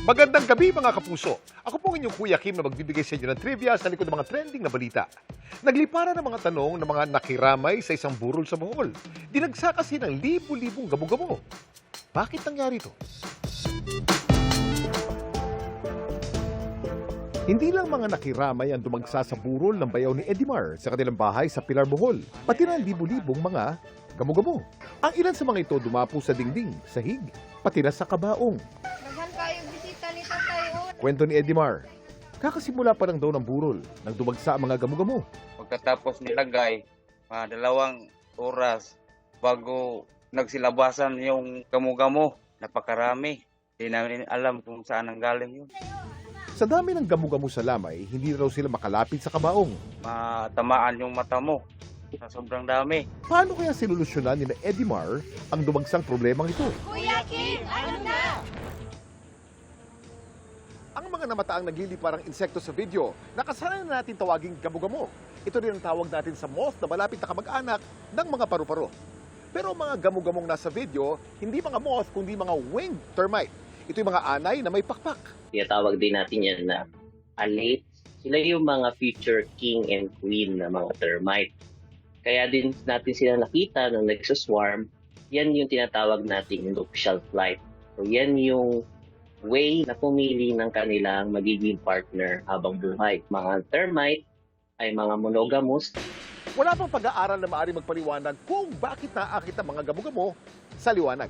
Magandang gabi mga kapuso. Ako po ang inyong Kuya Kim na magbibigay sa inyo ng trivia sa likod ng mga trending na balita. Nagliparan ng mga tanong ng mga nakiramay sa isang burol sa Bohol. Dinagsa kasi ng libu-libong gamo-gamo. Bakit nangyari ito? Hindi lang mga nakiramay ang dumagsa sa burol ng bayaw ni Edimar sa kanilang bahay sa Pilar, Bohol, pati na ang libu-libong mga gamo-gamo. Ang ilan sa mga ito dumapo sa dingding, sahig, pati na sa kabaong. Daghan kayo bisita ni Tatay O. Kwento ni Edimar, kakasimula pa lang daw ng burol nang dumagsa ang mga gamo-gamo. Pagkatapos nilagay, mga 2 oras bago nagsilabasan yung gamo-gamo. Napakarami. Hindi namin alam kung saan ang galing yun. Sa dami ng gamo-gamo sa lamay, hindi na raw sila makalapit sa kabaong. Matamaan yung mata mo sa sobrang dami. Paano kaya sinulusyonan ni Edimar ang dumagsang problemang ito? Kuya Kim, ano na? Ang mga namataang nagliliparang insekto sa video, nakasanay na natin tawaging gamo-gamo. Ito rin ang tawag natin sa moth na malapit na kamag-anak ng mga paru-paro. Pero ang mga gamo-gamong nasa video, hindi mga moth kundi mga winged termite. Ito yung mga anay na may pakpak. Tinatawag din natin yan na alate. Sila yung mga future king and queen na mga termite. Kaya din natin sila nakita nung nagsaswarm, yan yung tinatawag nating nuptial flight. So yan yung way na pumili ng kanilang magiging partner habang buhay. Mga termite ay mga monogamous. Wala pang pag-aaral na maaari magpaliwanag kung bakit naaakit ang mga gamo-gamo sa liwanag.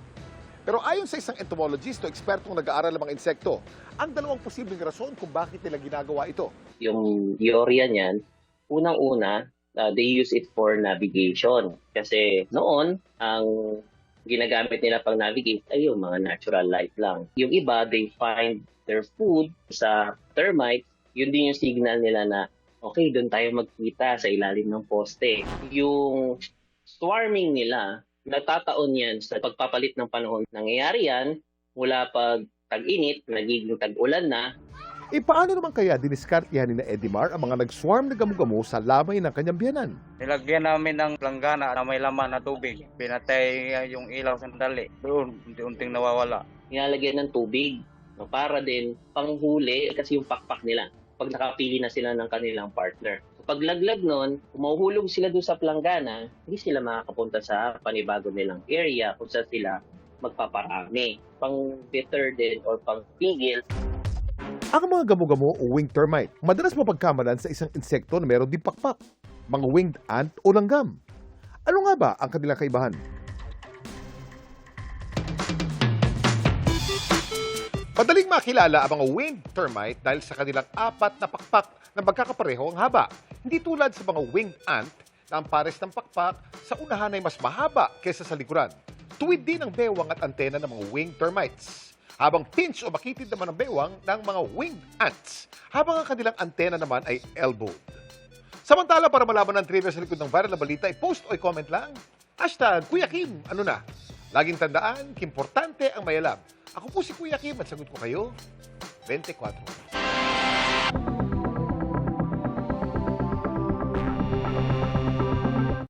Pero ayon sa isang entomologist o ekspertong nag-aaral ng mga insekto, ang dalawang posibleng rason kung bakit nila ginagawa ito. Yung teorya niyan, unang-una, they use it for navigation. Kasi noon, ang ginagamit nila pang navigate ay yung mga natural light lang. Yung iba, they find their food sa termite. Yun din yung signal nila na, okay, doon tayo magkita sa ilalim ng poste. Yung swarming nila, natataon yan sa pagpapalit ng panahon. Nangyayari yan mula pag tag-init, nagiging tag-ulan na. Paano naman kaya diniskartihan ni Edimar ang mga nag-swarm na gamo-gamo sa lamay ng kanyang biyanan? Nilagyan namin ng planggana na may laman na tubig. Pinatay yung ilaw sandali. Doon, unti-unting nawawala. Nilalagyan ng tubig para din panghuli kasi yung pakpak nila pag nakapili na sila ng kanilang partner. Pag laglag nun, kung sila doon sa planggana, hindi sila makakapunta sa panibago nilang area kung saan sila magpaparami. Pang-deter din or pang-pigil. Ang mga gamo-gamo o winged termite, madalas mapagkamalan sa isang insekto na meron din pakpak, mga winged ant o langgam. Ano nga ba ang kanilang kaibahan? Madaling makilala ang mga winged termite dahil sa kanilang 4 na pakpak na magkakapareho ang haba. Hindi tulad sa mga winged ant na ang pares ng pakpak sa unahan ay mas mahaba kaysa sa likuran. Tuwid din ang bewang at antena ng mga winged termites. Habang pinch o makitid naman ang bewang ng mga winged ants, habang ang kanilang antena naman ay elbowed. Samantala, para malaman ang trivia sa likod ng viral na balita, i-post o i-comment lang. #Kuya Kim, ano na? Laging tandaan, importante ang may alam. Ako po si Kuya Kim at sagot ko kayo, 24.